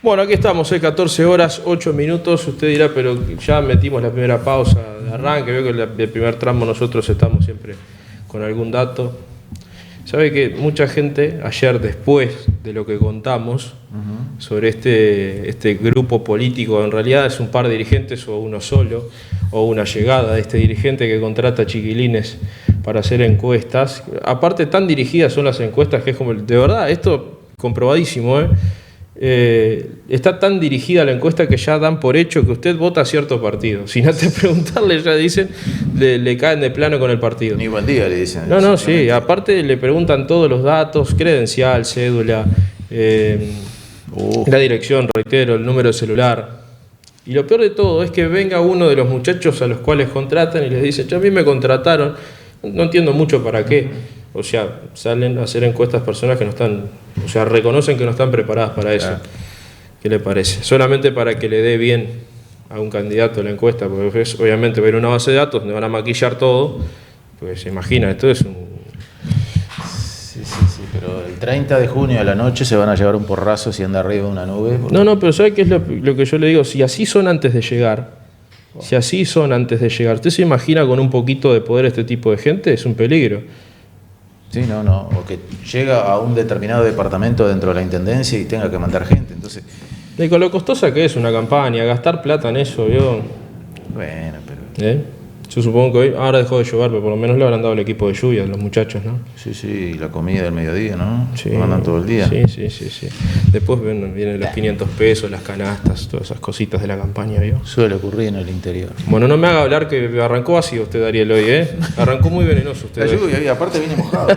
Bueno, aquí estamos, 14 horas, 8 minutos. Usted dirá, pero ya metimos la primera pausa de arranque. Veo que en el primer tramo nosotros estamos siempre con algún dato. Sabe que mucha gente, ayer después de lo que contamos sobre este grupo político, en realidad es un par de dirigentes o uno solo, o una llegada de este dirigente que contrata chiquilines para hacer encuestas. Aparte, tan dirigidas son las encuestas que es como, de verdad, esto comprobadísimo, está tan dirigida la encuesta que ya dan por hecho que usted vota a cierto partido. Sin antes preguntarle, ya dicen, le caen de plano con el partido. Ni buen día le dicen. No, sí. Aparte le preguntan todos los datos, credencial, cédula, la dirección, reitero, el número de celular. Y lo peor de todo es que venga uno de los muchachos a los cuales contratan y les dice, a mí me contrataron, no entiendo mucho para qué. O sea, salen a hacer encuestas personas que no están, o sea, reconocen que no están preparadas para eso. Claro. ¿Qué le parece? Solamente para que le dé bien a un candidato la encuesta, porque obviamente va a ir a una base de datos donde van a maquillar todo, pues se imagina, esto es un... Sí, pero el 30 de junio a la noche se van a llevar un porrazo si anda arriba de una nube. Porque... No, pero ¿sabe qué es lo que yo le digo? Si así son antes de llegar, ¿usted se imagina con un poquito de poder este tipo de gente? Es un peligro. Sí, o que llega a un determinado departamento dentro de la intendencia y tenga que mandar gente, entonces... Y con lo costosa que es una campaña, gastar plata en eso, ¿vio? Bueno, pero... Yo supongo que hoy, ahora dejó de llover, pero por lo menos le habrán dado el equipo de lluvia a los muchachos, ¿no? Sí, la comida del mediodía, ¿no? Sí. Mandan todo el día. Sí. Después vienen los 500 pesos, las canastas, todas esas cositas de la campaña, ¿vio? Suele ocurrir en el interior. Bueno, no me haga hablar que arrancó ácido usted, Ariel, hoy, ¿eh? Arrancó muy venenoso usted. La lluvia, y aparte viene mojado.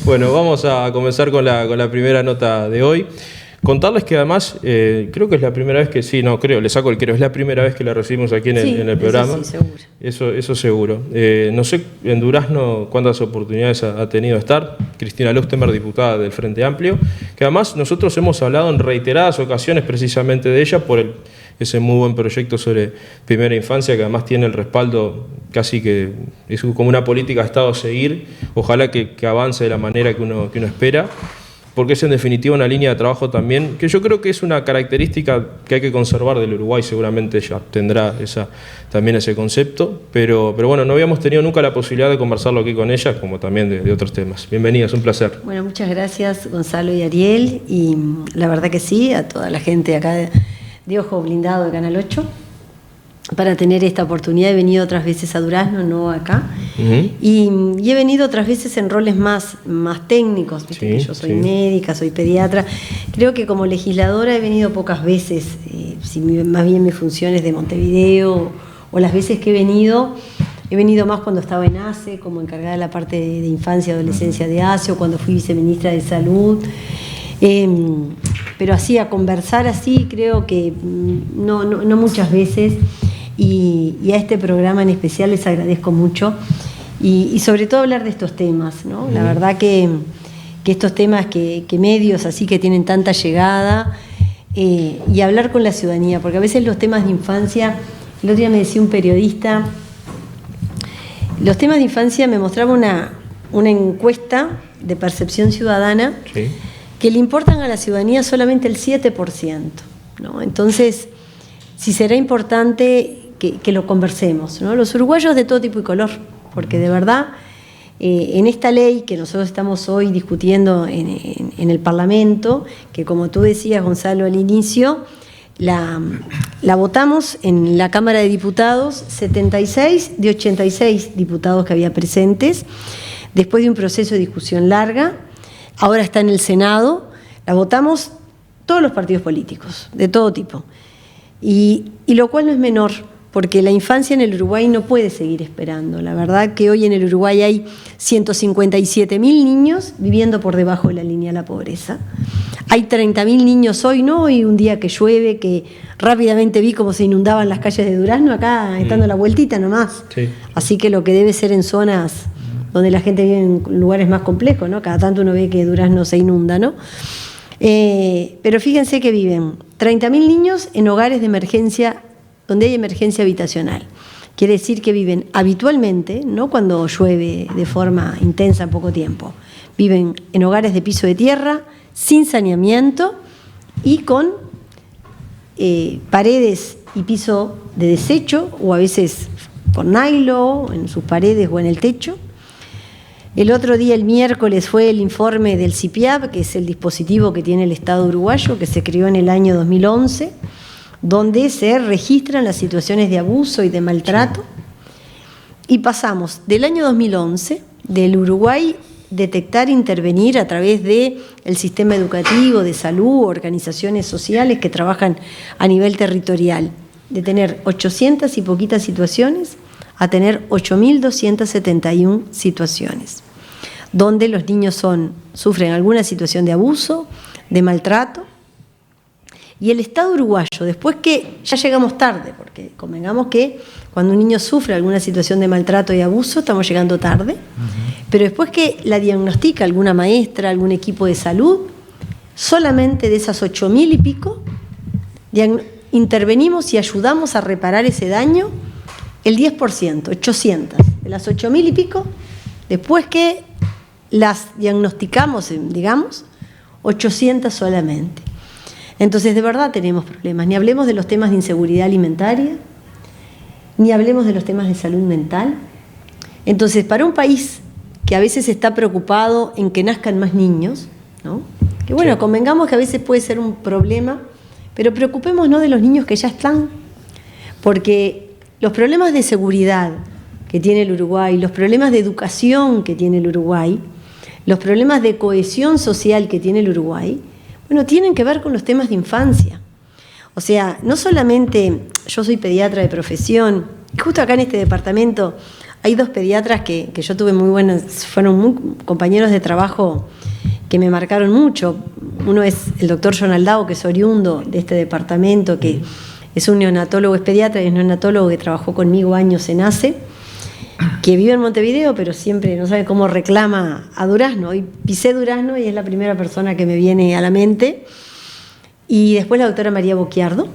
Bueno, vamos a comenzar con la primera nota de hoy. Contarles que además, creo que es la primera vez que, es la primera vez que la recibimos aquí en el programa. Sí, seguro. Eso seguro. No sé en Durazno cuántas oportunidades ha tenido de estar. Cristina Luchtenberg, diputada del Frente Amplio, que además nosotros hemos hablado en reiteradas ocasiones precisamente de ella por ese muy buen proyecto sobre primera infancia, que además tiene el respaldo casi que es como una política de Estado a seguir. Ojalá que avance de la manera que uno espera, porque es en definitiva una línea de trabajo también, que yo creo que es una característica que hay que conservar del Uruguay, seguramente ya tendrá también ese concepto, pero bueno, no habíamos tenido nunca la posibilidad de conversarlo aquí con ella, como también de otros temas. Bienvenidas, un placer. Bueno, muchas gracias Gonzalo y Ariel, y la verdad que sí, a toda la gente acá de Ojo Blindado de Canal 8, para tener esta oportunidad. He venido otras veces a Durazno, no acá, y he venido otras veces en roles más técnicos, ¿viste? Que yo soy médica, soy pediatra. Creo que como legisladora he venido pocas veces, más bien mi función es de Montevideo, o las veces que he venido más cuando estaba en ACE, como encargada de la parte de infancia y adolescencia de ACE, o cuando fui viceministra de Salud. Pero así, a conversar así, creo que no muchas veces. Y a este programa en especial les agradezco mucho y sobre todo hablar de estos temas, ¿no? La verdad que estos temas que medios así que tienen tanta llegada, y hablar con la ciudadanía, porque a veces los temas de infancia, el otro día me decía un periodista, los temas de infancia, me mostraba una encuesta de percepción ciudadana que le importan a la ciudadanía solamente el 7%, ¿no? Entonces, si será importante que lo conversemos, ¿no? Los uruguayos de todo tipo y color, porque de verdad, en esta ley que nosotros estamos hoy discutiendo en el Parlamento, que como tú decías, Gonzalo, al inicio, la votamos en la Cámara de Diputados, 76 de 86 diputados que había presentes, después de un proceso de discusión larga. Ahora está en el Senado, la votamos todos los partidos políticos, de todo tipo. Y lo cual no es menor, porque la infancia en el Uruguay no puede seguir esperando. La verdad que hoy en el Uruguay hay 157.000 niños viviendo por debajo de la línea de la pobreza. Hay 30.000 niños hoy, ¿no? Hoy un día que llueve, que rápidamente vi cómo se inundaban las calles de Durazno, acá estando la vueltita nomás. Sí. Así que lo que debe ser en zonas donde la gente vive en lugares más complejos, ¿no? Cada tanto uno ve que Durazno se inunda, ¿no? Pero fíjense que viven 30.000 niños en hogares de emergencia, donde hay emergencia habitacional. Quiere decir que viven habitualmente, no cuando llueve de forma intensa en poco tiempo, viven en hogares de piso de tierra, sin saneamiento, y con paredes y piso de desecho, o a veces con nylon en sus paredes o en el techo. El otro día, el miércoles, fue el informe del CIPIAP, que es el dispositivo que tiene el Estado uruguayo, que se creó en el año 2011, donde se registran las situaciones de abuso y de maltrato. Y pasamos del año 2011, del Uruguay, detectar e intervenir a través del sistema educativo, de salud, organizaciones sociales que trabajan a nivel territorial, de tener 800 y poquitas situaciones a tener 8.271 situaciones, donde los niños sufren alguna situación de abuso, de maltrato. Y el Estado uruguayo, después que ya llegamos tarde, porque convengamos que cuando un niño sufre alguna situación de maltrato y abuso, estamos llegando tarde, pero después que la diagnostica alguna maestra, algún equipo de salud, solamente de esas 8.000 y pico, intervenimos y ayudamos a reparar ese daño el 10%, 800. De las 8.000 y pico, después que las diagnosticamos, digamos, 800 solamente. Entonces, de verdad tenemos problemas. Ni hablemos de los temas de inseguridad alimentaria, ni hablemos de los temas de salud mental. Entonces, para un país que a veces está preocupado en que nazcan más niños, ¿no? Que bueno, sí, convengamos que a veces puede ser un problema, pero preocupémonos de los niños que ya están, porque los problemas de seguridad que tiene el Uruguay, los problemas de educación que tiene el Uruguay, los problemas de cohesión social que tiene el Uruguay, bueno, tienen que ver con los temas de infancia. O sea, no solamente yo soy pediatra de profesión, y justo acá en este departamento hay dos pediatras que yo tuve muy buenos, fueron muy compañeros de trabajo que me marcaron mucho. Uno es el doctor John Aldao, que es oriundo de este departamento, que es un neonatólogo, es pediatra y es neonatólogo que trabajó conmigo años en ACE, que vive en Montevideo, pero siempre no sabe cómo reclama a Durazno. Hoy pisé Durazno y es la primera persona que me viene a la mente. Y después la doctora María Boquiardo,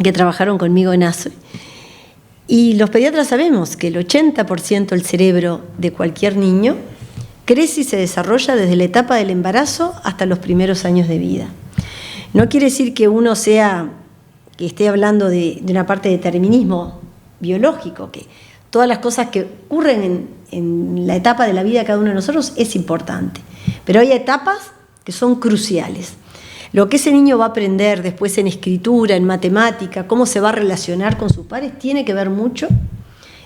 que trabajaron conmigo en ACE. Y los pediatras sabemos que el 80% del cerebro de cualquier niño crece y se desarrolla desde la etapa del embarazo hasta los primeros años de vida. No quiere decir que uno que esté hablando de una parte de determinismo biológico, que todas las cosas que ocurren en la etapa de la vida de cada uno de nosotros es importante. Pero hay etapas que son cruciales. Lo que ese niño va a aprender después en escritura, en matemática, cómo se va a relacionar con sus pares, tiene que ver mucho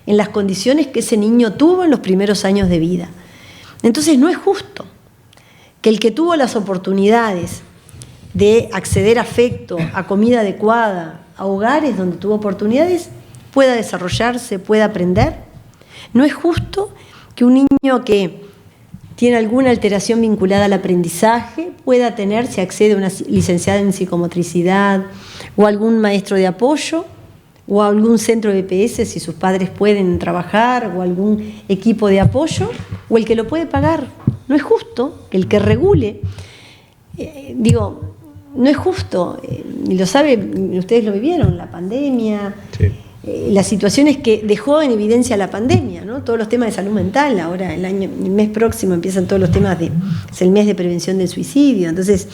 en las condiciones que ese niño tuvo en los primeros años de vida. Entonces no es justo que el que tuvo las oportunidades de acceder a afecto, a comida adecuada, a hogares donde tuvo oportunidades, pueda desarrollarse, pueda aprender. No es justo que un niño que tiene alguna alteración vinculada al aprendizaje pueda tener, si accede a una licenciada en psicomotricidad, o algún maestro de apoyo, o a algún centro de EPS si sus padres pueden trabajar, o algún equipo de apoyo, o el que lo puede pagar. No es justo que el que regule, no es justo, y lo saben, ustedes lo vivieron, la pandemia, sí, las situaciones que dejó en evidencia la pandemia, ¿no? Todos los temas de salud mental. Ahora el mes próximo empiezan todos los temas es el mes de prevención del suicidio. Entonces,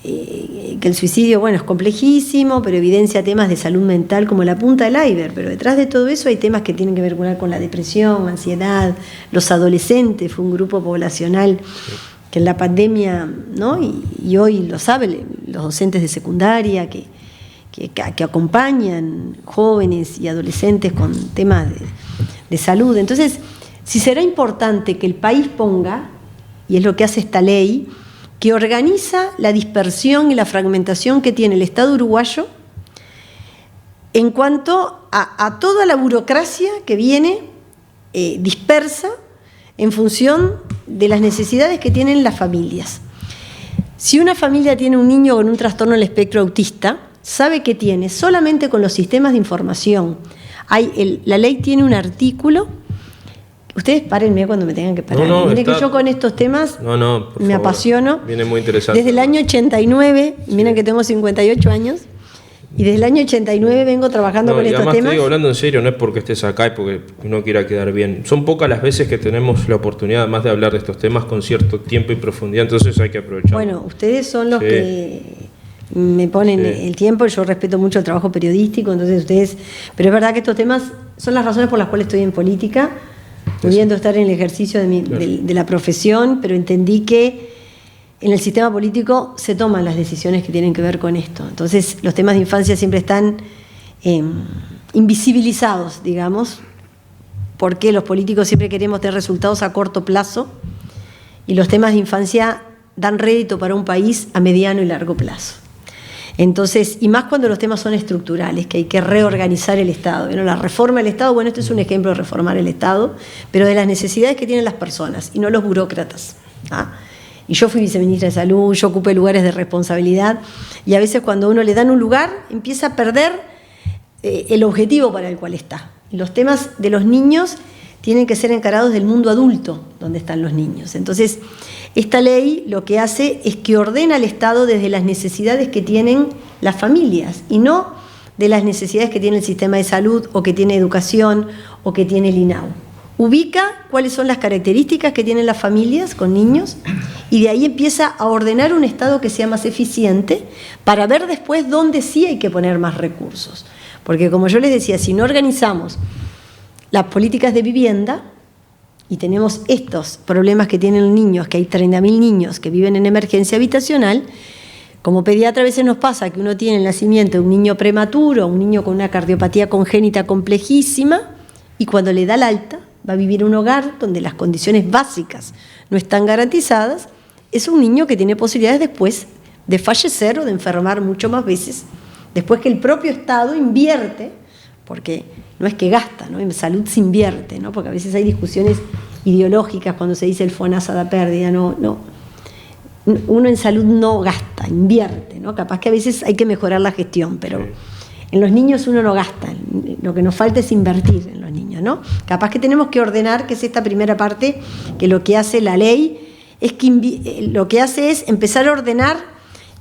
que el suicidio, bueno, es complejísimo, pero evidencia temas de salud mental como la punta del iceberg. Pero detrás de todo eso hay temas que tienen que ver con la depresión, ansiedad, los adolescentes. Fue un grupo poblacional que en la pandemia, ¿no? Y hoy lo saben los docentes de secundaria que acompañan jóvenes y adolescentes con temas de salud. Entonces, si será importante que el país ponga, y es lo que hace esta ley, que organiza la dispersión y la fragmentación que tiene el Estado uruguayo en cuanto a toda la burocracia que viene dispersa en función de las necesidades que tienen las familias. Si una familia tiene un niño con un trastorno del espectro autista, sabe que tiene, solamente con los sistemas de información, la ley tiene un artículo. Ustedes párenme cuando me tengan que parar. Miren que yo con estos temas me apasiono. Viene muy interesante. Desde el año 89, sí, miren que tengo 58 años, y desde el año 89 vengo trabajando con estos temas. Te digo, hablando en serio, no es porque estés acá y porque uno quiera quedar bien. Son pocas las veces que tenemos la oportunidad, además de hablar de estos temas, con cierto tiempo y profundidad, entonces hay que aprovechar. Bueno, ustedes son los que me ponen el tiempo, yo respeto mucho el trabajo periodístico, entonces ustedes... Pero es verdad que estos temas son las razones por las cuales estoy en política, pudiendo estar en el ejercicio de la profesión, pero entendí que en el sistema político se toman las decisiones que tienen que ver con esto. Entonces los temas de infancia siempre están invisibilizados, digamos, porque los políticos siempre queremos tener resultados a corto plazo y los temas de infancia dan rédito para un país a mediano y largo plazo. Entonces, y más cuando los temas son estructurales, que hay que reorganizar el Estado. Bueno, la reforma del Estado, bueno, este es un ejemplo de reformar el Estado, pero de las necesidades que tienen las personas y no los burócratas. Y yo fui viceministra de Salud, yo ocupé lugares de responsabilidad y a veces cuando a uno le dan un lugar empieza a perder el objetivo para el cual está. Los temas de los niños tienen que ser encarados del mundo adulto donde están los niños. Entonces, esta ley lo que hace es que ordena al Estado desde las necesidades que tienen las familias y no de las necesidades que tiene el sistema de salud o que tiene educación o que tiene el INAU. Ubica cuáles son las características que tienen las familias con niños y de ahí empieza a ordenar un Estado que sea más eficiente para ver después dónde sí hay que poner más recursos. Porque como yo les decía, si no organizamos las políticas de vivienda y tenemos estos problemas que tienen los niños, que hay 30.000 niños que viven en emergencia habitacional, como pediatra a veces nos pasa que uno tiene el nacimiento de un niño prematuro, un niño con una cardiopatía congénita complejísima y cuando le da el alta va a vivir en un hogar donde las condiciones básicas no están garantizadas, es un niño que tiene posibilidades después de fallecer o de enfermar mucho más veces, después que el propio Estado invierte, porque no es que gasta, ¿no? En salud se invierte, ¿no? Porque a veces hay discusiones ideológicas cuando se dice el FONASA da pérdida, no. Uno en salud no gasta, invierte, ¿no? Capaz que a veces hay que mejorar la gestión, pero en los niños uno no gasta, lo que nos falta es invertir en los niños, ¿no? Capaz que tenemos que ordenar, que es esta primera parte, que lo que hace la ley es que lo que hace es empezar a ordenar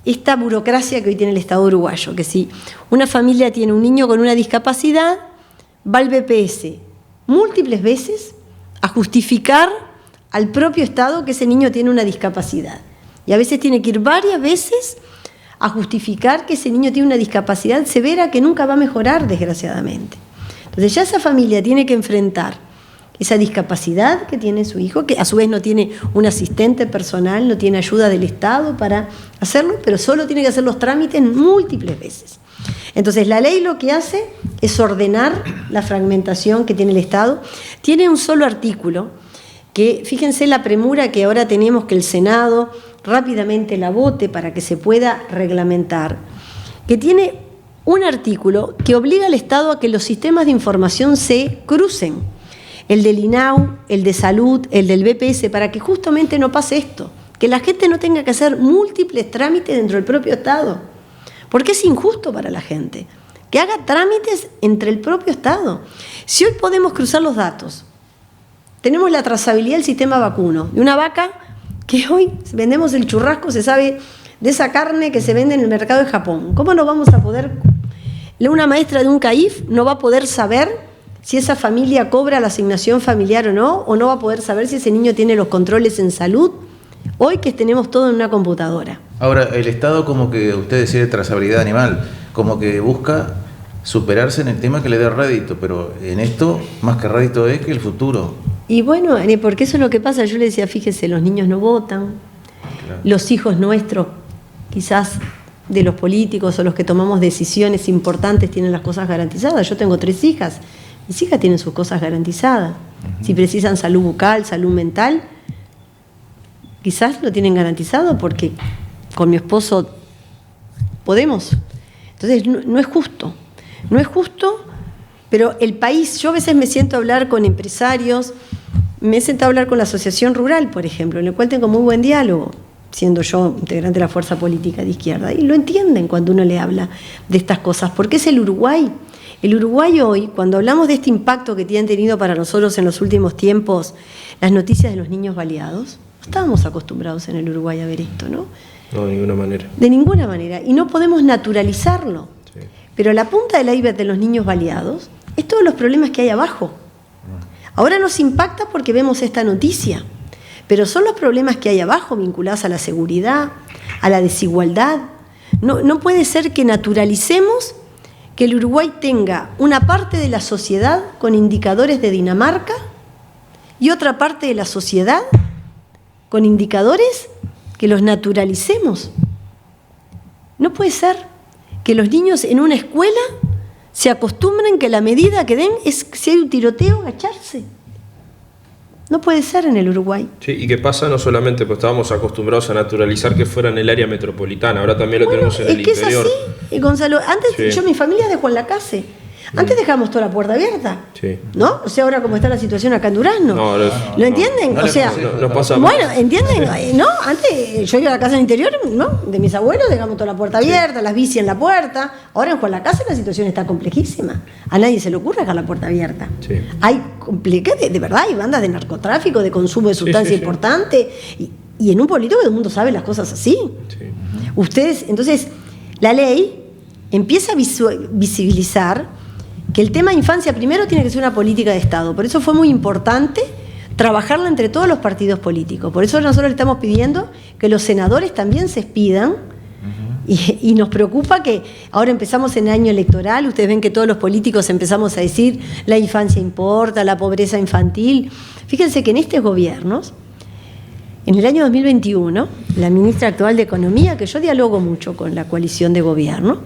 esta burocracia que hoy tiene el Estado uruguayo, que si una familia tiene un niño con una discapacidad, va al BPS múltiples veces a justificar al propio Estado que ese niño tiene una discapacidad. Y a veces tiene que ir varias veces a justificar que ese niño tiene una discapacidad severa que nunca va a mejorar, desgraciadamente. Entonces ya esa familia tiene que enfrentar esa discapacidad que tiene su hijo, que a su vez no tiene un asistente personal, no tiene ayuda del Estado para hacerlo, pero solo tiene que hacer los trámites múltiples veces. Entonces la ley lo que hace es ordenar la fragmentación que tiene el Estado. Tiene un solo artículo que, fíjense la premura que ahora tenemos que el Senado rápidamente la vote para que se pueda reglamentar, que tiene un artículo que obliga al Estado a que los sistemas de información se crucen, el del INAU, el de salud, el del BPS, para que justamente no pase esto, que la gente no tenga que hacer múltiples trámites dentro del propio Estado, porque es injusto para la gente, que haga trámites entre el propio Estado. Si hoy podemos cruzar los datos, tenemos la trazabilidad del sistema vacuno, de una vaca que hoy vendemos el churrasco, se sabe de esa carne que se vende en el mercado de Japón. ¿Cómo no vamos a poder, una maestra de un CAIF no va a poder saber si esa familia cobra la asignación familiar o no va a poder saber si ese niño tiene los controles en salud, hoy que tenemos todo en una computadora? Ahora, el Estado, como que usted decía de trazabilidad animal, como que busca superarse en el tema que le dé rédito, pero en esto, más que rédito es que el futuro. Y bueno, porque eso es lo que pasa. Yo le decía, fíjese, los niños no votan, claro. Los hijos nuestros, quizás de los políticos o los que tomamos decisiones importantes, tienen las cosas garantizadas. Yo tengo 3 hijas, mis hijas tienen sus cosas garantizadas. Uh-huh. Si precisan salud bucal, salud mental, quizás lo tienen garantizado porque con mi esposo podemos. Entonces no es justo, no es justo, pero el país, yo a veces me siento a hablar con empresarios, me he sentado a hablar con la Asociación Rural, por ejemplo, en el cual tengo muy buen diálogo, siendo yo integrante de la fuerza política de izquierda, y lo entienden cuando uno le habla de estas cosas, porque es el Uruguay. El Uruguay hoy, cuando hablamos de este impacto que tienen tenido para nosotros en los últimos tiempos las noticias de los niños baleados, no estábamos acostumbrados en el Uruguay a ver esto, ¿no? No, de ninguna manera. De ninguna manera, y no podemos naturalizarlo. Sí. Pero la punta del iceberg de los niños baleados es todos los problemas que hay abajo. Ahora nos impacta porque vemos esta noticia, pero son los problemas que hay abajo vinculados a la seguridad, a la desigualdad. No puede ser que naturalicemos que el Uruguay tenga una parte de la sociedad con indicadores de Dinamarca y otra parte de la sociedad con indicadores que los naturalicemos. No puede ser que los niños en una escuela se acostumbren que la medida que den es, si hay un tiroteo, agacharse. No puede ser en el Uruguay. Sí, y que pasa no solamente, pues estábamos acostumbrados a naturalizar que fuera en el área metropolitana, ahora también lo tenemos en el interior. Es así, Gonzalo. Antes mi familia dejó en la casa. Antes dejábamos toda la puerta abierta, ¿no? O sea, ahora como está la situación acá en Durazno. ¿Lo entienden? O sea, no pasa bueno, ¿entienden? ¿No? Antes yo iba a la casa del interior, ¿no? De mis abuelos dejamos toda la puerta abierta, las bici en la puerta. Ahora en Juan la Casa la situación está complejísima. A nadie se le ocurre dejar la puerta abierta. Hay de verdad, hay bandas de narcotráfico, de consumo de sustancia importante. Y en un pueblito que todo el mundo sabe las cosas así. Ustedes, entonces, la ley empieza a visibilizar que el tema de infancia primero tiene que ser una política de Estado. Por eso fue muy importante trabajarla entre todos los partidos políticos. Por eso nosotros le estamos pidiendo que los senadores también se expidan. Y nos preocupa que ahora empezamos en el año electoral, ustedes ven que todos los políticos empezamos a decir la infancia importa, la pobreza infantil. Fíjense que en estos gobiernos, en el año 2021, la ministra actual de Economía, que yo dialogo mucho con la coalición de gobierno,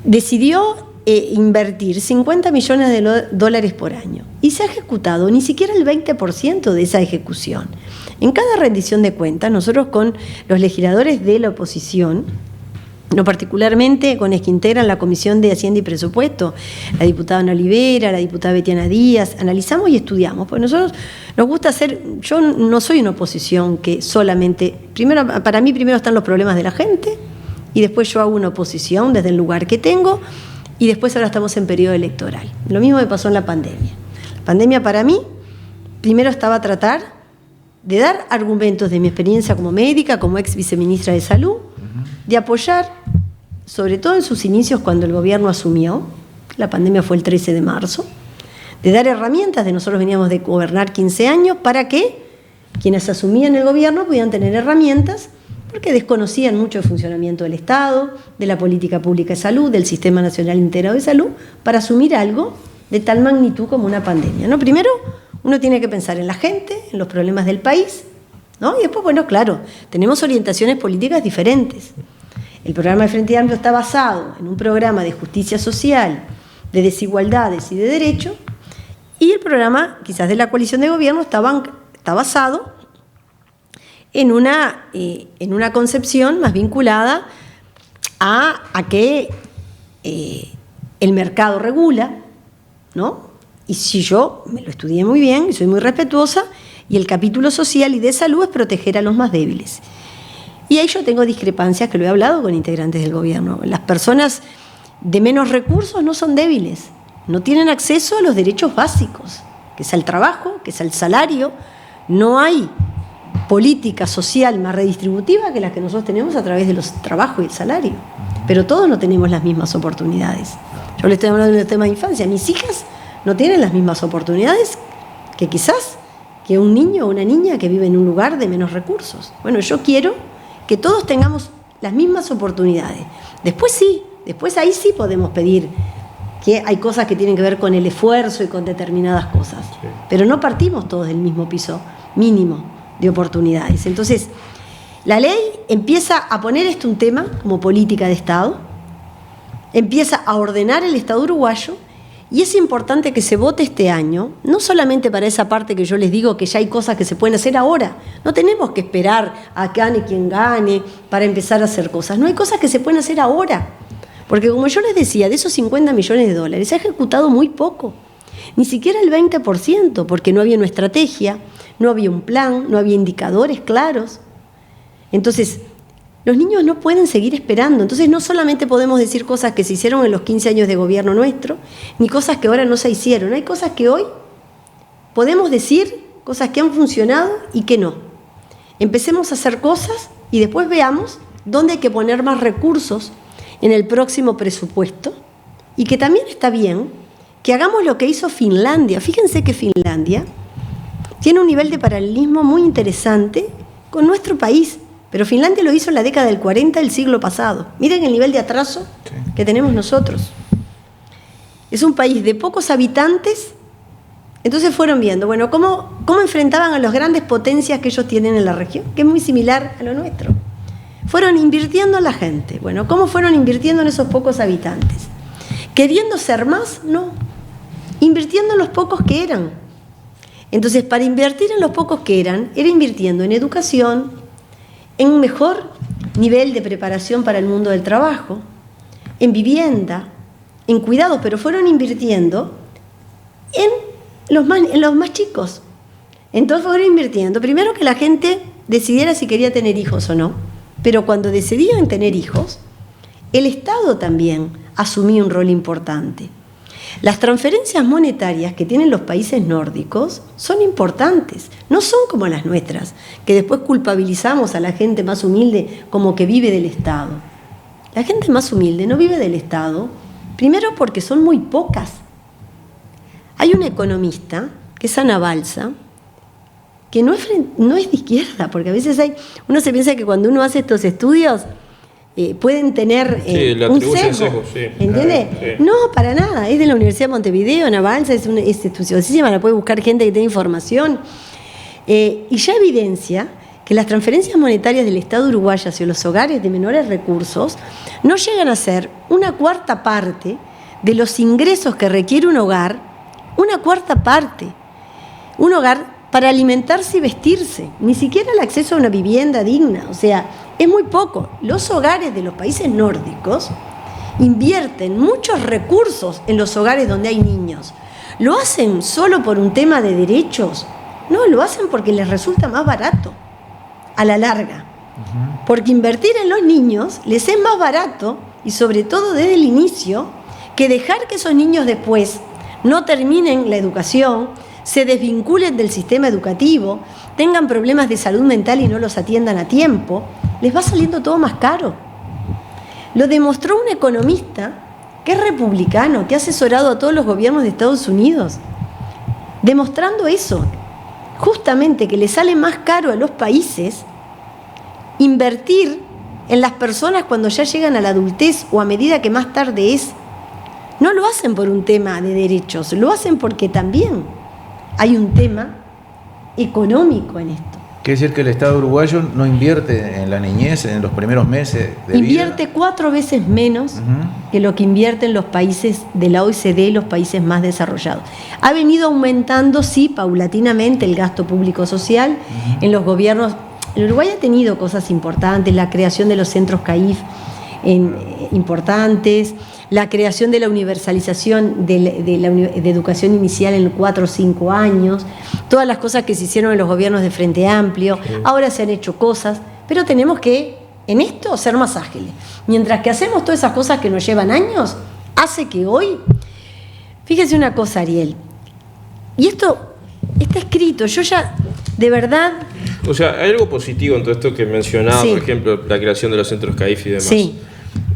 decidió invertir 50 millones de dólares por año y se ha ejecutado ni siquiera el 20% de esa ejecución. En cada rendición de cuentas, nosotros con los legisladores de la oposición, no particularmente con los que integran la Comisión de Hacienda y Presupuesto, la diputada Ana Olivera, la diputada Betiana Díaz, analizamos y estudiamos, porque nosotros nos gusta hacer, yo no soy una oposición que solamente, para mí primero están los problemas de la gente y después yo hago una oposición desde el lugar que tengo. Y después ahora estamos en periodo electoral. Lo mismo me pasó en la pandemia. La pandemia para mí, primero estaba a tratar de dar argumentos de mi experiencia como médica, como ex viceministra de Salud, de apoyar, sobre todo en sus inicios cuando el gobierno asumió, la pandemia fue el 13 de marzo, de dar herramientas, nosotros veníamos de gobernar 15 años, para que quienes asumían el gobierno pudieran tener herramientas, porque desconocían mucho el funcionamiento del Estado, de la política pública de salud, del Sistema Nacional Integrado de Salud, para asumir algo de tal magnitud como una pandemia, ¿no? Primero, uno tiene que pensar en la gente, en los problemas del país, ¿no? Y después, bueno, claro, tenemos orientaciones políticas diferentes. El programa de Frente Amplio está basado en un programa de justicia social, de desigualdades y de derechos, y el programa, quizás de la coalición de gobierno, está basado en una concepción más vinculada a que el mercado regula, ¿no? Y si yo me lo estudié muy bien y soy muy respetuosa, y el capítulo social y de salud es proteger a los más débiles. Y ahí yo tengo discrepancias que lo he hablado con integrantes del gobierno. Las personas de menos recursos no son débiles, no tienen acceso a los derechos básicos, que es el trabajo, que es el salario. No hay política social más redistributiva que la que nosotros tenemos a través de los trabajos y el salario. Pero todos no tenemos las mismas oportunidades. Yo le estoy hablando del tema de infancia. Mis hijas no tienen las mismas oportunidades que quizás que un niño o una niña que vive en un lugar de menos recursos. Bueno, yo quiero que todos tengamos las mismas oportunidades. Después ahí sí podemos pedir que hay cosas que tienen que ver con el esfuerzo y con determinadas cosas. Sí. Pero no partimos todos del mismo piso mínimo de oportunidades. Entonces, la ley empieza a poner esto un tema como política de Estado, empieza a ordenar el Estado uruguayo, y es importante que se vote este año, no solamente para esa parte que yo les digo que ya hay cosas que se pueden hacer ahora, no tenemos que esperar a que gane quien gane para empezar a hacer cosas, no, hay cosas que se pueden hacer ahora, porque como yo les decía, de esos 50 millones de dólares se ha ejecutado muy poco, ni siquiera el 20%, porque no había una estrategia, no había un plan, no había indicadores claros. Entonces, los niños no pueden seguir esperando. Entonces, no solamente podemos decir cosas que se hicieron en los 15 años de gobierno nuestro, ni cosas que ahora no se hicieron. Hay cosas que hoy podemos decir, cosas que han funcionado y que no. Empecemos a hacer cosas y después veamos dónde hay que poner más recursos en el próximo presupuesto, y que también está bien que hagamos lo que hizo Finlandia. Fíjense que Finlandia tiene un nivel de paralelismo muy interesante con nuestro país, pero Finlandia lo hizo en la década del 40 del siglo pasado. Miren el nivel de atraso que tenemos nosotros. Es un país de pocos habitantes. Entonces fueron viendo, bueno, cómo enfrentaban a las grandes potencias que ellos tienen en la región, que es muy similar a lo nuestro. Fueron invirtiendo en la gente. Bueno, ¿cómo fueron invirtiendo en esos pocos habitantes? ¿Queriendo ser más? No. Invirtiendo en los pocos que eran. Entonces, para invertir en los pocos que eran, era invirtiendo en educación, en un mejor nivel de preparación para el mundo del trabajo, en vivienda, en cuidados, pero fueron invirtiendo en los más chicos. Entonces fueron invirtiendo, primero que la gente decidiera si quería tener hijos o no, pero cuando decidían tener hijos, el Estado también asumía un rol importante. Las transferencias monetarias que tienen los países nórdicos son importantes, no son como las nuestras, que después culpabilizamos a la gente más humilde como que vive del Estado. La gente más humilde no vive del Estado, primero porque son muy pocas. Hay una economista, que es Ana Balsa, que no es de izquierda, porque a veces uno se piensa que cuando uno hace estos estudios pueden tener un sesgo, ¿entiende? Sí. No, para nada, es de la Universidad de Montevideo, Ana Balsa es estudiosísima, la puede buscar gente que tenga información, y ya evidencia que las transferencias monetarias del Estado uruguayo hacia los hogares de menores recursos no llegan a ser una cuarta parte de los ingresos que requiere un hogar, una cuarta parte. Un hogar para alimentarse y vestirse, ni siquiera el acceso a una vivienda digna, o sea, es muy poco. Los hogares de los países nórdicos invierten muchos recursos en los hogares donde hay niños. ¿Lo hacen solo por un tema de derechos? No, lo hacen porque les resulta más barato a la larga. Porque invertir en los niños les es más barato, y sobre todo desde el inicio, que dejar que esos niños después no terminen la educación, se desvinculen del sistema educativo, tengan problemas de salud mental y no los atiendan a tiempo, les va saliendo todo más caro. Lo demostró un economista que es republicano, que ha asesorado a todos los gobiernos de Estados Unidos, demostrando eso, justamente que le sale más caro a los países invertir en las personas cuando ya llegan a la adultez o a medida que más tarde es. No lo hacen por un tema de derechos, lo hacen porque también hay un tema económico en esto. Quiere decir que el Estado uruguayo no invierte en la niñez en los primeros meses de vida. Invierte 4 veces menos que lo que invierten los países de la OECD, los países más desarrollados. Ha venido aumentando, sí, paulatinamente el gasto público social en los gobiernos. El Uruguay ha tenido cosas importantes, la creación de los centros CAIF importantes, la creación de la universalización de educación inicial en 4 o 5 años, todas las cosas que se hicieron en los gobiernos de Frente Amplio. Ahora se han hecho cosas, pero tenemos que, en esto, ser más ágiles. Mientras que hacemos todas esas cosas que nos llevan años, hace que hoy, fíjese una cosa, Ariel, y esto está escrito, yo ya, de verdad... O sea, hay algo positivo en todo esto que mencionaba, por ejemplo, la creación de los centros CAIF y demás. Sí.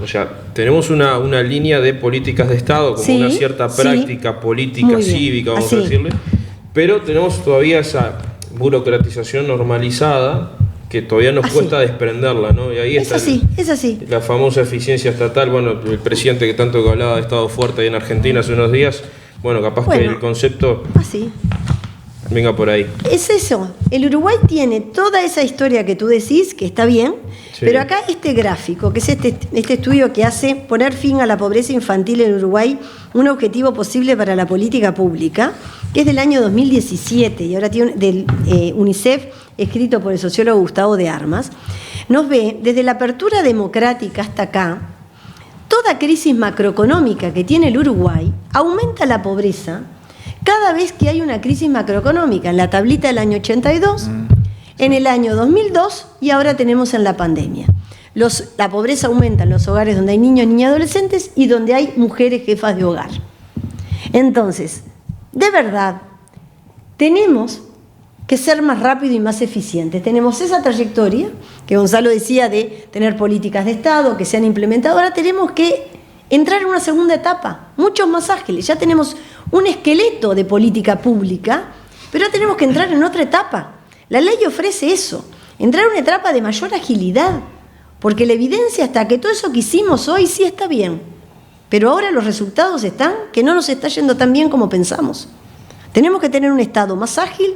O sea, tenemos una línea de políticas de Estado, como una cierta práctica política cívica, vamos a decirle, pero tenemos todavía esa burocratización normalizada que todavía nos cuesta desprenderla, ¿no? Y ahí está es así. La famosa eficiencia estatal. Bueno, el presidente que tanto que hablaba de Estado fuerte ahí en Argentina hace unos días, bueno, capaz que el concepto venga por ahí. Es eso, el Uruguay tiene toda esa historia que tú decís, que está bien, pero acá este gráfico, que es este estudio que hace poner fin a la pobreza infantil en Uruguay, un objetivo posible para la política pública, que es del año 2017, y ahora tiene del UNICEF, escrito por el sociólogo Gustavo de Armas, nos ve desde la apertura democrática hasta acá, toda crisis macroeconómica que tiene el Uruguay, aumenta la pobreza cada vez que hay una crisis macroeconómica, en la tablita del año 82, en el año 2002 y ahora tenemos en la pandemia. La pobreza aumenta en los hogares donde hay niños, niñas y adolescentes y donde hay mujeres jefas de hogar. Entonces, de verdad, tenemos que ser más rápidos y más eficientes. Tenemos esa trayectoria que Gonzalo decía de tener políticas de Estado que se han implementado. Ahora tenemos que entrar en una segunda etapa, mucho más ágiles. Ya tenemos un esqueleto de política pública, pero tenemos que entrar en otra etapa. La ley ofrece eso. entrar a una etapa de mayor agilidad, porque la evidencia está que todo eso que hicimos hoy sí está bien, pero ahora los resultados están que no nos está yendo tan bien como pensamos. Tenemos que tener un Estado más ágil,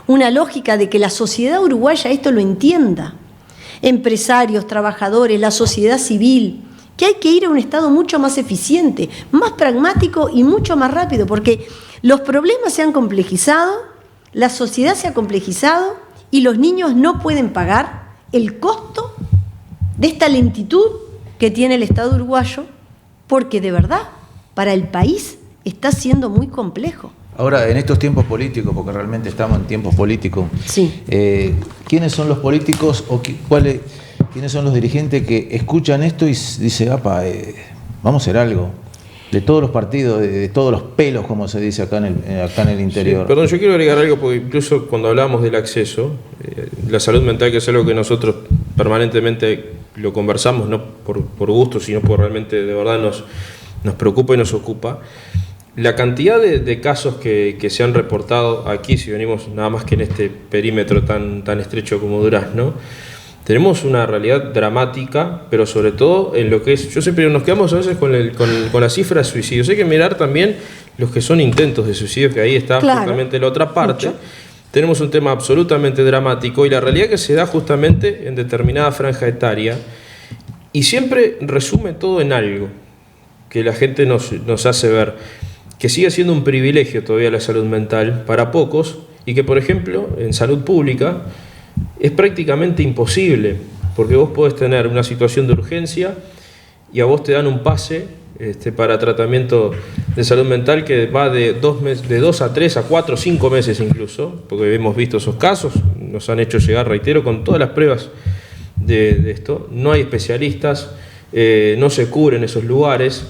una lógica de que la sociedad uruguaya esto lo entienda, empresarios, trabajadores, la sociedad civil, que hay que ir a un Estado mucho más eficiente, más pragmático y mucho más rápido, porque los problemas se han complejizado, la sociedad se ha complejizado y los niños no pueden pagar el costo de esta lentitud que tiene el Estado uruguayo, porque de verdad, para el país está siendo muy complejo. Ahora, en estos tiempos políticos, porque realmente estamos en tiempos políticos, sí. ¿Quiénes son los políticos o quiénes son los dirigentes que escuchan esto y dicen, vamos a hacer algo? De todos los partidos, de todos los pelos, como se dice acá en el interior. Sí, perdón, yo quiero agregar algo, porque incluso cuando hablamos del acceso, la salud mental, que es algo que nosotros permanentemente lo conversamos, no por gusto, sino por realmente de verdad nos preocupa y nos ocupa. La cantidad de casos que se han reportado aquí, si venimos nada más que en este perímetro tan estrecho como Durazno, tenemos una realidad dramática, pero sobre todo en lo que es, yo siempre nos quedamos a veces con la cifra de suicidios. Hay que mirar también los que son intentos de suicidio, que ahí está justamente la otra parte. Mucho. Tenemos un tema absolutamente dramático y la realidad que se da justamente en determinada franja etaria, y siempre resume todo en algo que la gente nos hace ver, que sigue siendo un privilegio todavía la salud mental para pocos, y que, por ejemplo, en salud pública es prácticamente imposible, porque vos podés tener una situación de urgencia y a vos te dan un pase para tratamiento de salud mental que va de 2 a 3 a 4, 5 meses incluso, porque hemos visto esos casos, nos han hecho llegar, reitero, con todas las pruebas de esto. No hay especialistas, no se cubren esos lugares.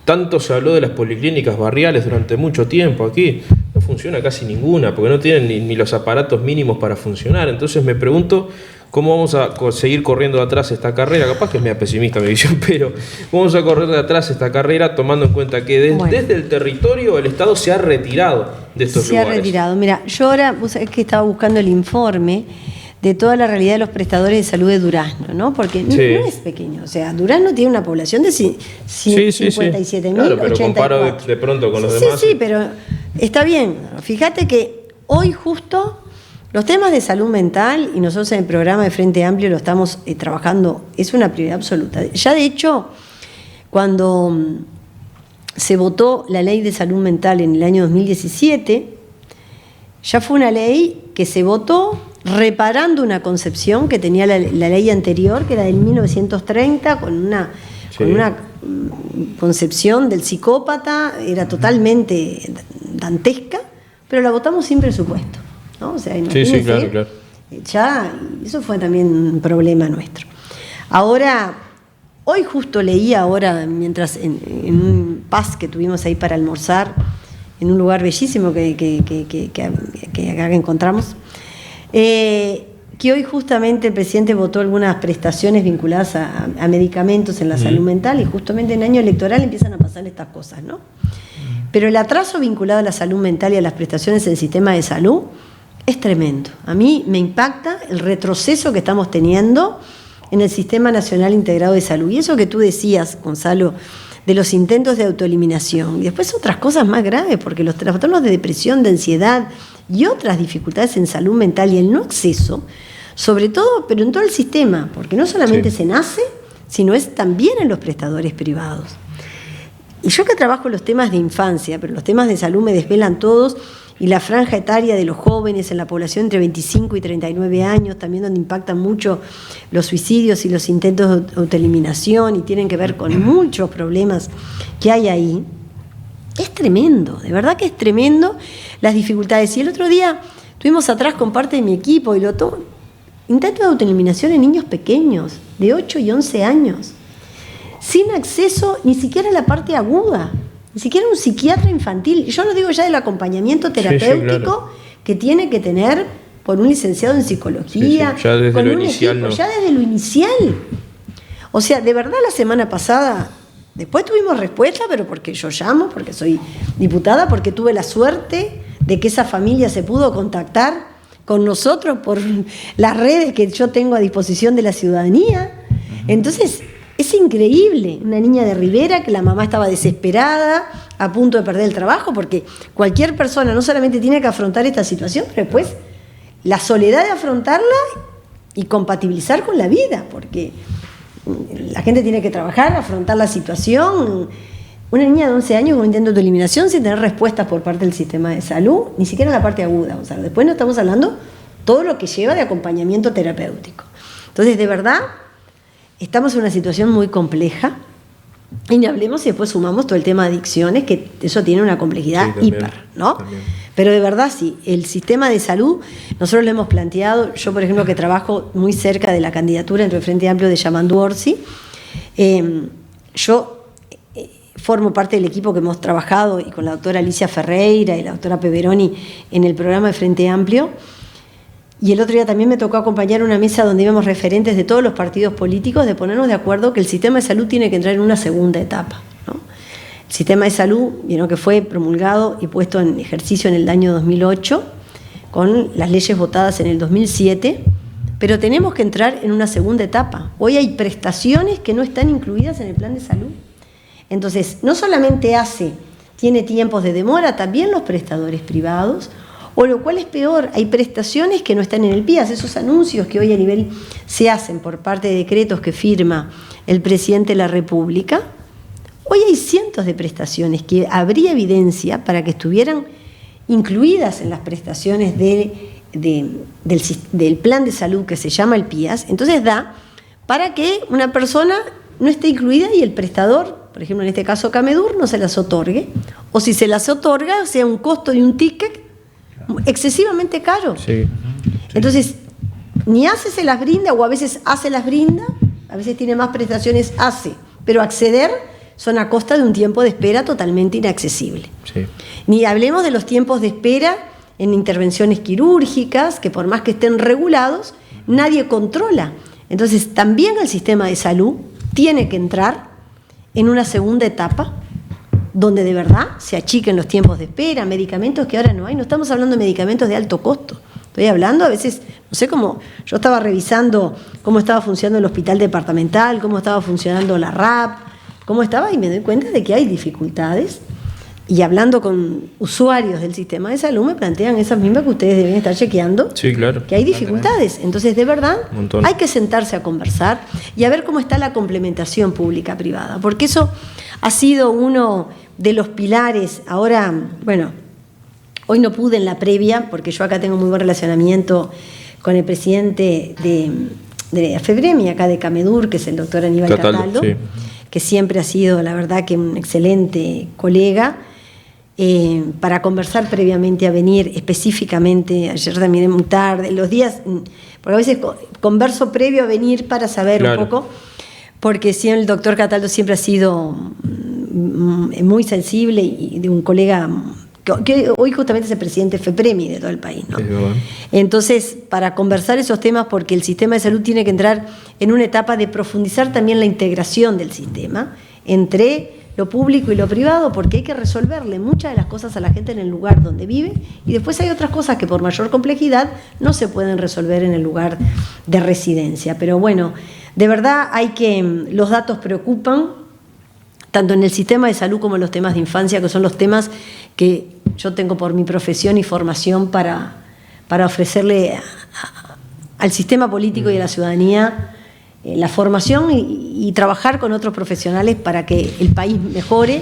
Tanto se habló de las policlínicas barriales durante mucho tiempo aquí, no funciona casi ninguna, porque no tienen ni los aparatos mínimos para funcionar. Entonces me pregunto cómo vamos a seguir corriendo de atrás esta carrera. Capaz que es media pesimista mi visión, pero vamos a correr de atrás esta carrera tomando en cuenta que desde el territorio el Estado se ha retirado de estos lugares. Se ha retirado. Mira, yo ahora, vos sabés que estaba buscando el informe de toda la realidad de los prestadores de salud de Durazno, ¿no? Porque no es pequeño, o sea, Durazno tiene una población de 57.000. Claro, pero comparo de pronto con los demás. Sí, pero está bien. Fíjate que hoy justo los temas de salud mental, y nosotros en el programa de Frente Amplio lo estamos trabajando, es una prioridad absoluta. Ya de hecho, cuando se votó la ley de salud mental en el año 2017, ya fue una ley que se votó reparando una concepción que tenía la ley anterior, que era del 1930, con una concepción del psicópata, era totalmente dantesca, pero la votamos sin presupuesto, ¿no? O sea, claro. Ya, eso fue también un problema nuestro. Ahora, hoy justo leía mientras en un pas que tuvimos ahí para almorzar, en un lugar bellísimo que acá encontramos, que hoy justamente el presidente votó algunas prestaciones vinculadas a medicamentos en la salud mental, y justamente en año electoral empiezan a pasar estas cosas, ¿no? Pero el atraso vinculado a la salud mental y a las prestaciones en el sistema de salud es tremendo. A mí me impacta el retroceso que estamos teniendo en el Sistema Nacional Integrado de Salud. Y eso que tú decías, Gonzalo, de los intentos de autoeliminación. Y después otras cosas más graves, porque los trastornos de depresión, de ansiedad y otras dificultades en salud mental y el no acceso, sobre todo, pero en todo el sistema, porque no solamente se nace, sino es también en los prestadores privados. Y yo que trabajo en los temas de infancia, pero los temas de salud me desvelan todos, y la franja etaria de los jóvenes en la población entre 25 y 39 años, también donde impactan mucho los suicidios y los intentos de autoeliminación, y tienen que ver con muchos problemas que hay ahí. Es tremendo, de verdad que es tremendo las dificultades. Y el otro día estuvimos atrás con parte de mi equipo y intento de autoeliminación en niños pequeños, de 8 y 11 años, sin acceso ni siquiera a la parte aguda, ni siquiera un psiquiatra infantil. Yo no digo ya del acompañamiento terapéutico que tiene que tener por un licenciado en psicología. Ya desde lo inicial, ya desde lo inicial. O sea, de verdad la semana pasada, después tuvimos respuesta, pero porque yo llamo, porque soy diputada, porque tuve la suerte de que esa familia se pudo contactar con nosotros por las redes que yo tengo a disposición de la ciudadanía. Entonces, es increíble. Una niña de Rivera que la mamá estaba desesperada, a punto de perder el trabajo, porque cualquier persona no solamente tiene que afrontar esta situación, pero después la soledad de afrontarla y compatibilizar con la vida, porque la gente tiene que trabajar, afrontar la situación. Una niña de 11 años con un intento de eliminación sin tener respuestas por parte del sistema de salud, ni siquiera en la parte aguda. O sea, después no estamos hablando todo lo que lleva de acompañamiento terapéutico. Entonces, de verdad, estamos en una situación muy compleja. Y ni hablemos y después sumamos todo el tema de adicciones, que eso tiene una complejidad hiper, ¿no? También. Pero de verdad sí, el sistema de salud, nosotros lo hemos planteado. Yo, por ejemplo, que trabajo muy cerca de la candidatura entre el Frente Amplio de Yamandu Orsi, yo formo parte del equipo que hemos trabajado y con la doctora Alicia Ferreira y la doctora Peveroni en el programa de Frente Amplio. Y el otro día también me tocó acompañar una mesa donde íbamos referentes de todos los partidos políticos, de ponernos de acuerdo que el sistema de salud tiene que entrar en una segunda etapa, ¿no? El sistema de salud, vieron que fue promulgado y puesto en ejercicio en el año 2008, con las leyes votadas en el 2007, pero tenemos que entrar en una segunda etapa. Hoy hay prestaciones que no están incluidas en el plan de salud. Entonces, no solamente tiene tiempos de demora, también los prestadores privados. O lo cual es peor, hay prestaciones que no están en el PIAS, esos anuncios que hoy a nivel se hacen por parte de decretos que firma el presidente de la República. Hoy hay cientos de prestaciones que habría evidencia para que estuvieran incluidas en las prestaciones del plan de salud que se llama el PIAS. Entonces da para que una persona no esté incluida y el prestador, por ejemplo en este caso Camedur, no se las otorgue. O si se las otorga, sea un costo de un ticket excesivamente caro. Sí. Entonces, ni se las brinda, o a veces las brinda, a veces tiene más prestaciones, pero acceder son a costa de un tiempo de espera totalmente inaccesible. Sí. Ni hablemos de los tiempos de espera en intervenciones quirúrgicas, que por más que estén regulados, nadie controla. Entonces, también el sistema de salud tiene que entrar en una segunda etapa, donde de verdad se achiquen los tiempos de espera, medicamentos que ahora no hay. No estamos hablando de medicamentos de alto costo. Estoy hablando a veces, no sé cómo, yo estaba revisando cómo estaba funcionando el hospital departamental, cómo estaba funcionando la RAP, cómo estaba, y me doy cuenta de que hay dificultades. Y hablando con usuarios del sistema de salud, me plantean esas mismas que ustedes deben estar chequeando. Sí, claro. Que hay dificultades. Entonces, de verdad, hay que sentarse a conversar y a ver cómo está la complementación pública-privada. Porque eso ha sido uno de los pilares. Ahora, bueno, hoy no pude en la previa, porque yo acá tengo muy buen relacionamiento con el presidente de AFEBREMI, acá de Camedur, que es el doctor Aníbal Cataldo, sí, que siempre ha sido, la verdad, que un excelente colega, para conversar previamente a venir específicamente. Ayer también muy tarde, los días, porque a veces converso previo a venir para saber un poco, porque sí, el doctor Cataldo siempre ha sido muy sensible y de un colega que hoy justamente es el presidente FEPREMI de todo el país, ¿no? Entonces, para conversar esos temas, porque el sistema de salud tiene que entrar en una etapa de profundizar también la integración del sistema entre lo público y lo privado, porque hay que resolverle muchas de las cosas a la gente en el lugar donde vive, y después hay otras cosas que por mayor complejidad no se pueden resolver en el lugar de residencia. Pero bueno, de verdad los datos preocupan, tanto en el sistema de salud como en los temas de infancia, que son los temas que yo tengo por mi profesión y formación para ofrecerle al sistema político y a la ciudadanía la formación y trabajar con otros profesionales para que el país mejore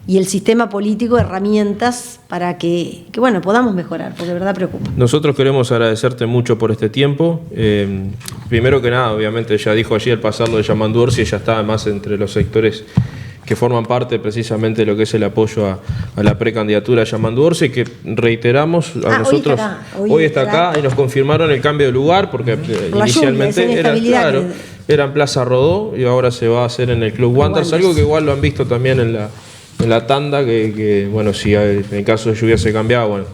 y el sistema político herramientas para que bueno, podamos mejorar, porque de verdad preocupa. Nosotros queremos agradecerte mucho por este tiempo. Primero que nada, obviamente, ya dijo allí al pasar lo de Yamandu Orsi, ella está además entre los sectores que forman parte precisamente de lo que es el apoyo a la precandidatura a Yamandu Orsi, que reiteramos a nosotros. Hoy está acá y nos confirmaron el cambio de lugar, porque inicialmente era en Plaza Rodó y ahora se va a hacer en el Club Wanderers, algo que igual lo han visto también en la tanda, que bueno, si en caso de lluvia se cambiaba, bueno,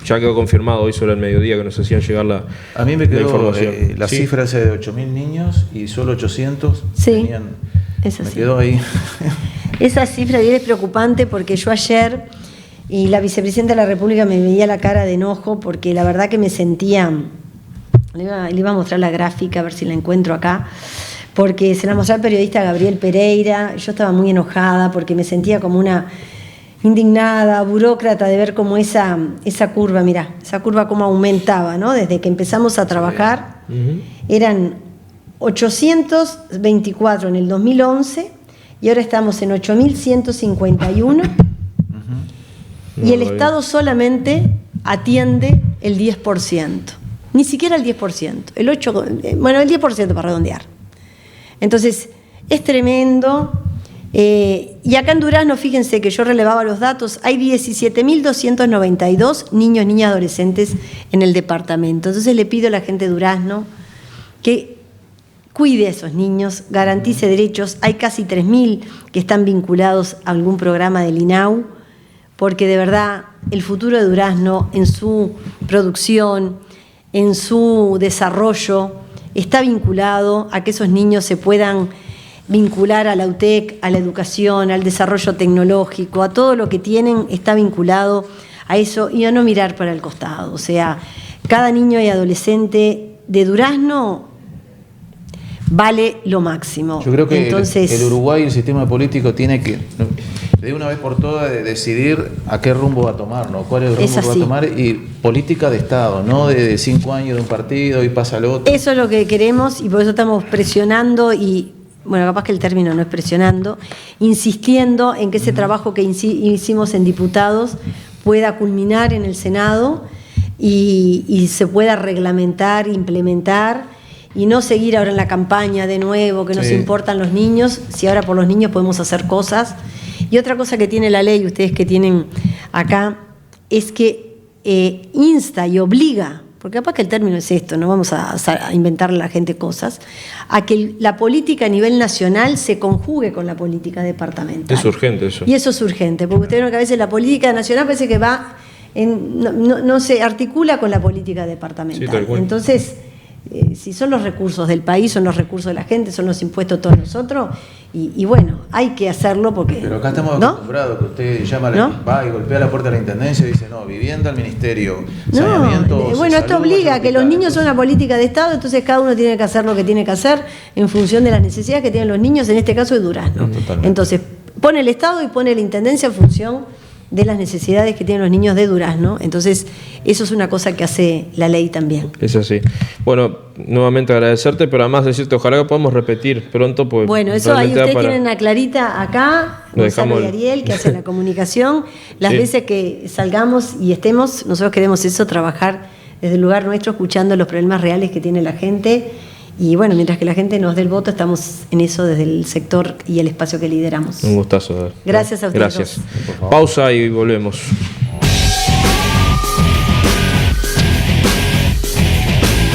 ya quedó confirmado hoy sobre el mediodía que nos hacían llegar la información. A mí me quedó la cifra esa de 8.000 niños y solo 800 tenían. Es así. Me quedó ahí. Esa cifra es preocupante, porque yo ayer y la vicepresidenta de la República me veía la cara de enojo porque la verdad que me sentía, le iba a mostrar la gráfica, a ver si la encuentro acá, porque se la mostró al periodista Gabriel Pereira. Yo estaba muy enojada porque me sentía como una indignada, burócrata, de ver cómo esa curva, mirá, esa curva cómo aumentaba, ¿no? Desde que empezamos a trabajar, eran 824 en el 2011 y ahora estamos en 8.151 y el Estado solamente atiende el 10%, ni siquiera el 10%, el 10% para redondear. Entonces, es tremendo. Y acá en Durazno, fíjense que yo relevaba los datos, hay 17.292 niños, niñas, adolescentes en el departamento. Entonces le pido a la gente de Durazno que cuide a esos niños, garantice derechos. Hay casi 3.000 que están vinculados a algún programa del INAU, porque de verdad el futuro de Durazno, en su producción, en su desarrollo, está vinculado a que esos niños se puedan vincular a la UTEC, a la educación, al desarrollo tecnológico, a todo lo que tienen, está vinculado a eso y a no mirar para el costado. O sea, cada niño y adolescente de Durazno vale lo máximo. Yo creo que entonces, el Uruguay, el sistema político, tiene que, de una vez por todas, decidir a qué rumbo va a tomar, ¿no? ¿Cuál es el rumbo que va a tomar? Y política de Estado, no de 5 años de un partido y pasa al otro. Eso es lo que queremos y por eso estamos presionando y, bueno, capaz que el término no es presionando, insistiendo en que ese trabajo que hicimos en diputados pueda culminar en el Senado y se pueda reglamentar, implementar y no seguir ahora en la campaña de nuevo, que nos importan los niños, si ahora por los niños podemos hacer cosas. Y otra cosa que tiene la ley, ustedes que tienen acá, es que insta y obliga, porque capaz que el término es esto, no vamos a inventarle a la gente cosas, a que la política a nivel nacional se conjugue con la política departamental. Es urgente eso. Y eso es urgente, porque ustedes ven que a veces la política nacional parece que va, no se articula con la política departamental. Sí, tal cual. Entonces, si son los recursos del país, son los recursos de la gente, son los impuestos de todos nosotros, y bueno, hay que hacerlo porque... Pero acá estamos acostumbrados que usted llama, va y golpea la puerta de la Intendencia y dice, no, vivienda al Ministerio, saneamiento... Bueno, esto obliga a que los niños son una política de Estado, entonces cada uno tiene que hacer lo que tiene que hacer en función de las necesidades que tienen los niños, en este caso de Durazno. Entonces, pone el Estado y pone la Intendencia en función de las necesidades que tienen los niños de Durazno. Entonces, eso es una cosa que hace la ley también. Es así. Bueno, nuevamente agradecerte, pero además decirte, ojalá que podamos repetir pronto. Pues bueno, eso ahí ustedes tienen a Clarita acá, Gonzalo y Ariel, que hacen la comunicación. Las veces que salgamos y estemos, nosotros queremos eso, trabajar desde el lugar nuestro, escuchando los problemas reales que tiene la gente. Y bueno, mientras que la gente nos dé el voto, estamos en eso desde el sector y el espacio que lideramos. Un gustazo. Gracias a ustedes. Gracias. Pausa y volvemos.